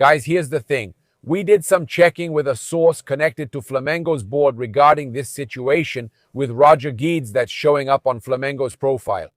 Guys, here's the thing. We did some checking with a source connected to Flamengo's board regarding this situation with Roger Guedes that's showing up on Flamengo's profile.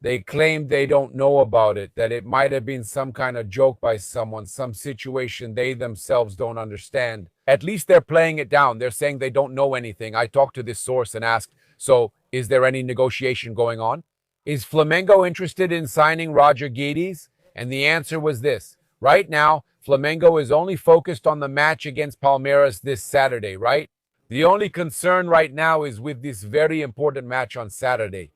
They claim they don't know about it, that it might have been some kind of joke by someone, some situation they themselves don't understand. At least they're playing it down. They're saying they don't know anything. I talked to this source and asked, so is there any negotiation going on? Is Flamengo interested in signing Roger Guedes? And the answer was this. Right now, Flamengo is only focused on the match against Palmeiras this Saturday, right? The only concern right now is with this very important match on Saturday.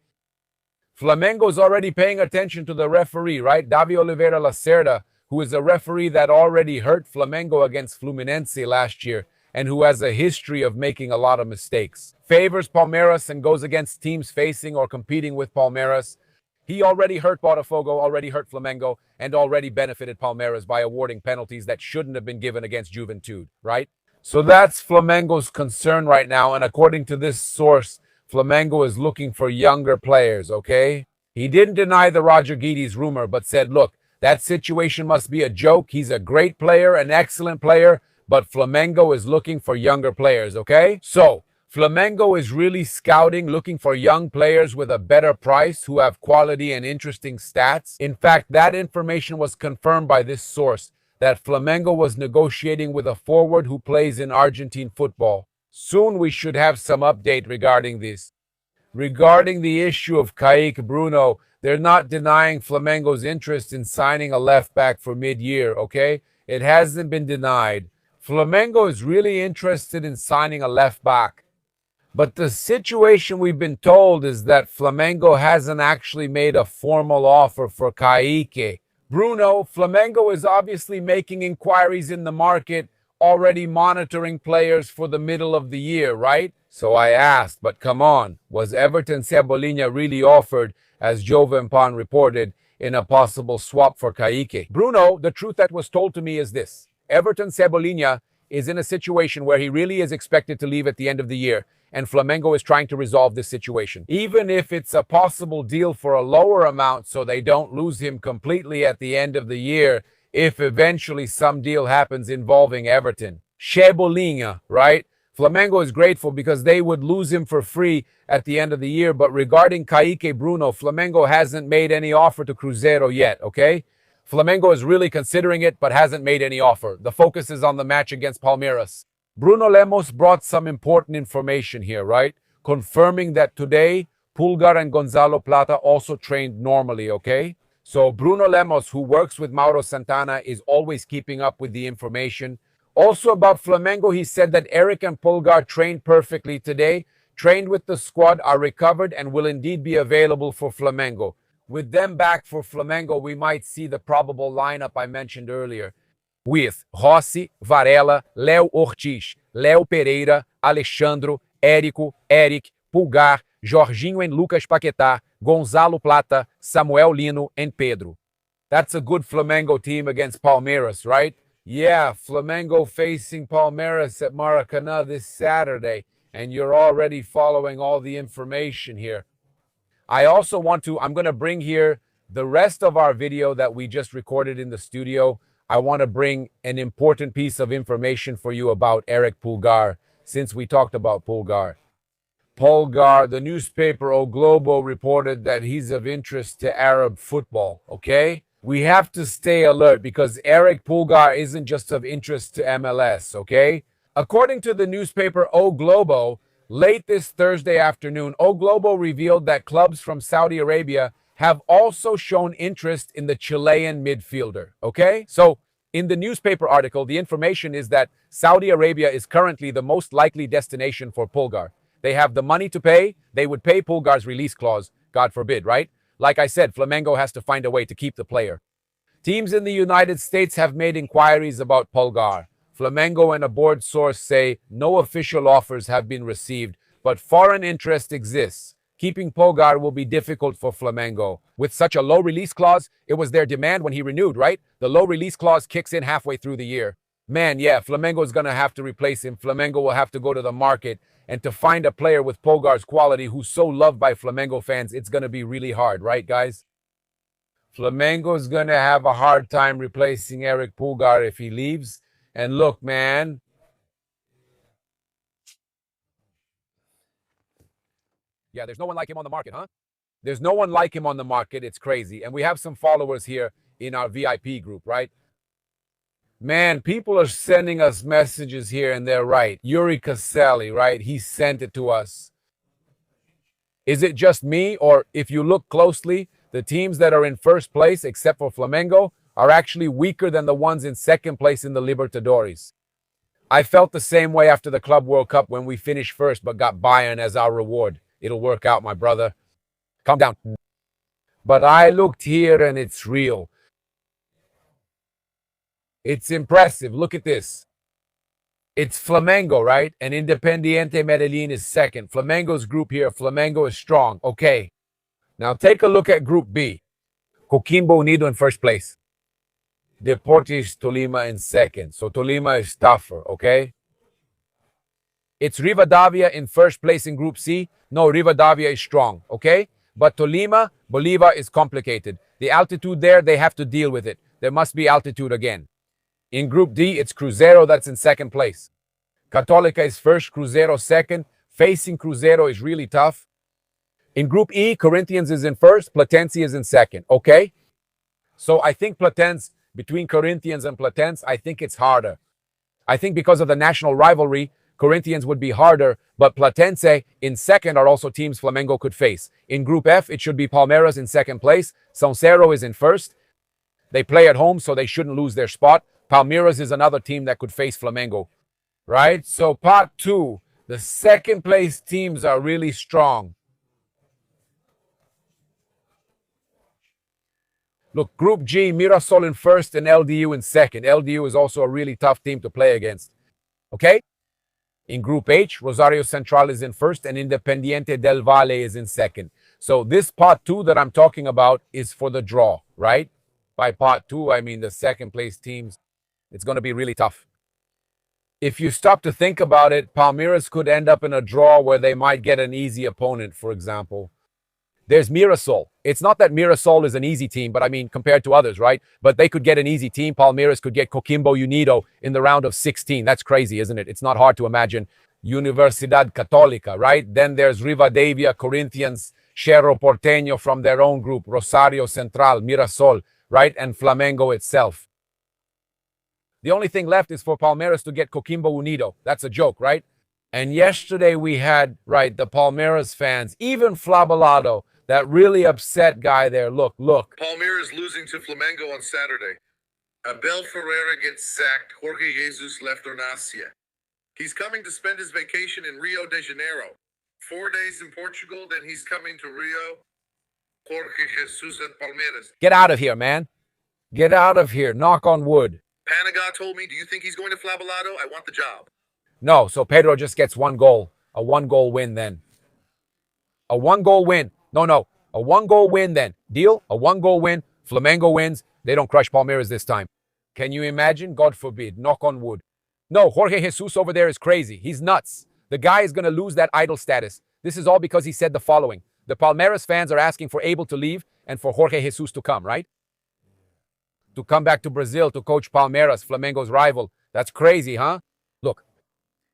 Flamengo's already paying attention to the referee, right? Davi Oliveira Lacerda, who is a referee that already hurt Flamengo against Fluminense last year and who has a history of making a lot of mistakes. Favors Palmeiras and goes against teams facing or competing with Palmeiras. He already hurt Botafogo, already hurt Flamengo, and already benefited Palmeiras by awarding penalties that shouldn't have been given against Juventude, right? So that's Flamengo's concern right now, and according to this source, Flamengo is looking for younger players, okay? He didn't deny the Roger Guedes rumor, but said, look, that situation must be a joke. He's a great player, an excellent player, but Flamengo is looking for younger players, okay? So, Flamengo is really scouting, looking for young players with a better price who have quality and interesting stats. In fact, that information was confirmed by this source, that Flamengo was negotiating with a forward who plays in Argentine football. Soon we should have some update regarding this. Regarding the issue of Kaique Bruno, they're not denying Flamengo's interest in signing a left back for mid-year, okay? It hasn't been denied. Flamengo is really interested in signing a left back. But the situation we've been told is that Flamengo hasn't actually made a formal offer for Kaique. Bruno, Flamengo is obviously making inquiries in the market, already monitoring players for the middle of the year, right? So I asked, but come on, was Everton Cebolinha really offered, as Jovenpan reported, in a possible swap for Kaique? Bruno, the truth that was told to me is this. Everton Cebolinha is in a situation where he really is expected to leave at the end of the year, and Flamengo is trying to resolve this situation. Even if it's a possible deal for a lower amount so they don't lose him completely at the end of the year, if eventually some deal happens involving Everton. Cebolinha, right? Flamengo is grateful because they would lose him for free at the end of the year, but regarding Kaique Bruno, Flamengo hasn't made any offer to Cruzeiro yet, okay? Flamengo is really considering it, but hasn't made any offer. The focus is on the match against Palmeiras. Bruno Lemos brought some important information here, right? Confirming that today, Pulgar and Gonzalo Plata also trained normally, okay? So Bruno Lemos, who works with Mauro Santana, is always keeping up with the information. Also about Flamengo, he said that Éric and Pulgar trained perfectly today, trained with the squad, are recovered, and will indeed be available for Flamengo. With them back for Flamengo, we might see the probable lineup I mentioned earlier, with Rossi, Varela, Léo Ortiz, Léo Pereira, Alexandro, Érico, Éric, Pulgar, Jorginho and Lucas Paquetá, Gonzalo Plata, Samuel Lino, and Pedro. That's a good Flamengo team against Palmeiras, right? Yeah, Flamengo facing Palmeiras at Maracanã this Saturday, and you're already following all the information here. I'm going to bring here the rest of our video that we just recorded in the studio. I want to bring an important piece of information for you about Éric Pulgar, since we talked about Pulgar. Pulgar, the newspaper O Globo reported that he's of interest to Arab football, okay? We have to stay alert because Éric Pulgar isn't just of interest to MLS, okay? According to the newspaper O Globo, late this Thursday afternoon, O Globo revealed that clubs from Saudi Arabia have also shown interest in the Chilean midfielder, okay? So in the newspaper article, the information is that Saudi Arabia is currently the most likely destination for Pulgar. They have the money to pay. They would pay Pulgar's release clause, God forbid, right? Like I said, Flamengo has to find a way to keep the player. Teams in the United States have made inquiries about Pulgar. Flamengo and a board source say no official offers have been received, but foreign interest exists. Keeping Pulgar will be difficult for Flamengo. With such a low release clause, it was their demand when he renewed, right? The low release clause kicks in halfway through the year. Man, yeah, Flamengo is going to have to replace him. Flamengo will have to go to the market. And to find a player with Pulgar's quality who's so loved by Flamengo fans, it's going to be really hard, right, guys? Flamengo's going to have a hard time replacing Éric Pulgar if he leaves. And look, man, yeah, there's no one like him on the market, huh? There's no one like him on the market. It's crazy. And we have some followers here in our VIP group, right? Man, people are sending us messages here and they're right. Yuri Caselli, right? He sent it to us. Is it just me? Or if you look closely, the teams that are in first place, except for Flamengo, are actually weaker than the ones in second place in the Libertadores. I felt the same way after the Club World Cup when we finished first but got Bayern as our reward. It'll work out, my brother. Calm down. But I looked here and it's real. It's impressive. Look at this. It's Flamengo, right? And Independiente Medellin is second. Flamengo's group here. Flamengo is strong. Okay. Now take a look at Group B. Coquimbo Unido in first place. Deportes Tolima in second. So Tolima is tougher, okay? It's Rivadavia in first place in Group C. No, Rivadavia is strong, okay? But Tolima, Bolívar is complicated. The altitude there, they have to deal with it. There must be altitude again. In Group D, it's Cruzeiro that's in second place. Católica is first, Cruzeiro second. Facing Cruzeiro is really tough. In Group E, Corinthians is in first, Platense is in second, okay? So I think Platense, between Corinthians and Platense, I think it's harder. I think because of the national rivalry, Corinthians would be harder, but Platense in second are also teams Flamengo could face. In Group F, it should be Palmeiras in second place. São Paulo is in first. They play at home, so they shouldn't lose their spot. Palmeiras is another team that could face Flamengo, right? So part two, the second place teams are really strong. Look, Group G, Mirassol in first and LDU in second. LDU is also a really tough team to play against, okay? In Group H, Rosario Central is in first and Independiente del Valle is in second. So this part two that I'm talking about is for the draw, right? By part two, I mean the second place teams. It's going to be really tough. If you stop to think about it, Palmeiras could end up in a draw where they might get an easy opponent, for example. There's Mirassol. It's not that Mirassol is an easy team, but I mean, compared to others, right? But they could get an easy team. Palmeiras could get Coquimbo Unido in the round of 16. That's crazy, isn't it? It's not hard to imagine. Universidad Católica, right? Then there's Rivadavia, Corinthians, Cerro Porteño from their own group, Rosario Central, Mirassol, right? And Flamengo itself. The only thing left is for Palmeiras to get Coquimbo Unido. That's a joke, right? And yesterday we had, right, the Palmeiras fans, even Flabalado, that really upset guy there. Look. Palmeiras losing to Flamengo on Saturday. Abel Ferreira gets sacked. Jorge Jesus left Onacia. He's coming to spend his vacation in Rio de Janeiro. 4 days in Portugal, then he's coming to Rio. Jorge Jesus at Palmeiras. Get out of here, man. Get out of here. Knock on wood. Panaga told me, do you think he's going to Flabalado? I want the job. No, so Pedro just gets one goal. A one-goal win then. A one-goal win. No. A one-goal win then. Deal? A one-goal win. Flamengo wins. They don't crush Palmeiras this time. Can you imagine? God forbid. Knock on wood. No, Jorge Jesus over there is crazy. He's nuts. The guy is going to lose that idol status. This is all because he said the following. The Palmeiras fans are asking for Abel to leave and for Jorge Jesus to come, right? To come back to Brazil to coach Palmeiras, Flamengo's rival. That's crazy, huh? Look,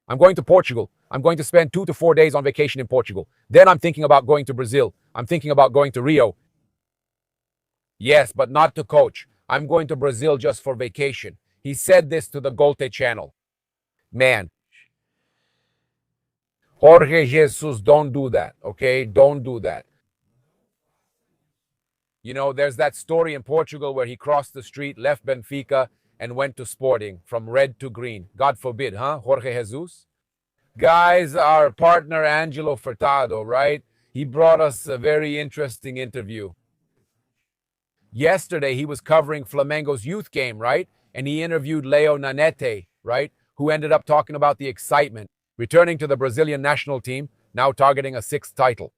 I'm going to Portugal. I'm going to spend 2 to 4 days on vacation in Portugal. Then I'm thinking about going to Brazil. I'm thinking about going to Rio. Yes, but not to coach. I'm going to Brazil just for vacation. He said this to the Golte channel. Man, Jorge Jesus, don't do that, okay? Don't do that. You know, there's that story in Portugal where he crossed the street, left Benfica, and went to Sporting from red to green. God forbid, huh? Jorge Jesus? Guys, our partner Angelo Furtado, right? He brought us a very interesting interview. Yesterday, he was covering Flamengo's youth game, right? And he interviewed Leo Nanete, right? Who ended up talking about the excitement, returning to the Brazilian national team, now targeting a 6th title.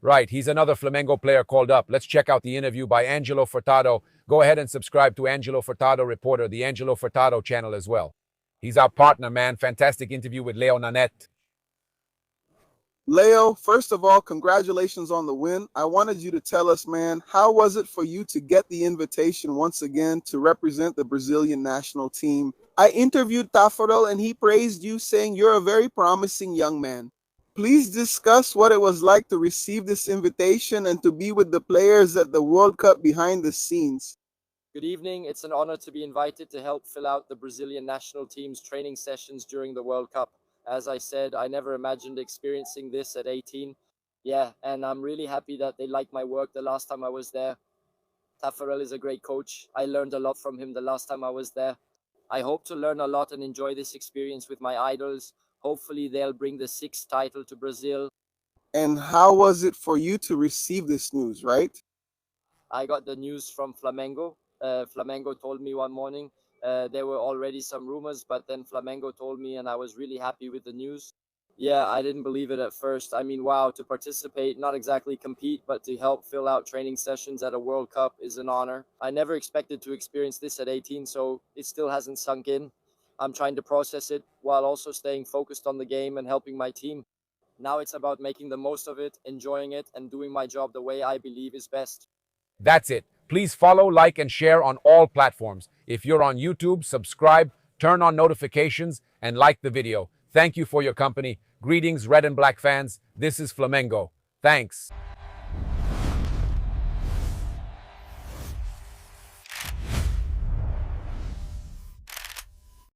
Right, he's another Flamengo player called up. Let's check out the interview by Angelo Furtado. Go ahead and subscribe to Angelo Furtado Reporter, the Angelo Furtado channel as well. He's our partner, man. Fantastic interview with Leo Nanete. Leo, first of all, congratulations on the win. I wanted you to tell us, man, how was it for you to get the invitation once again to represent the Brazilian national team? I interviewed Tafarel and he praised you, saying you're a very promising young man. Please discuss what it was like to receive this invitation and to be with the players at the World Cup behind the scenes. Good evening. It's an honor to be invited to help fill out the Brazilian national team's training sessions during the World Cup. As I said, I never imagined experiencing this at 18. Yeah, and I'm really happy that they liked my work the last time I was there. Tafarel is a great coach. I learned a lot from him the last time I was there. I hope to learn a lot and enjoy this experience with my idols. Hopefully, they'll bring the 6th title to Brazil. And how was it for you to receive this news, right? I got the news from Flamengo. Flamengo told me one morning. There were already some rumors, but then Flamengo told me, and I was really happy with the news. Yeah, I didn't believe it at first. I mean, wow, to participate, not exactly compete, but to help fill out training sessions at a World Cup is an honor. I never expected to experience this at 18, so it still hasn't sunk in. I'm trying to process it while also staying focused on the game and helping my team. Now it's about making the most of it, enjoying it, and doing my job the way I believe is best. That's it. Please follow, like, and share on all platforms. If you're on YouTube, subscribe, turn on notifications, and like the video. Thank you for your company. Greetings, red and black fans. This is Flamengo. Thanks.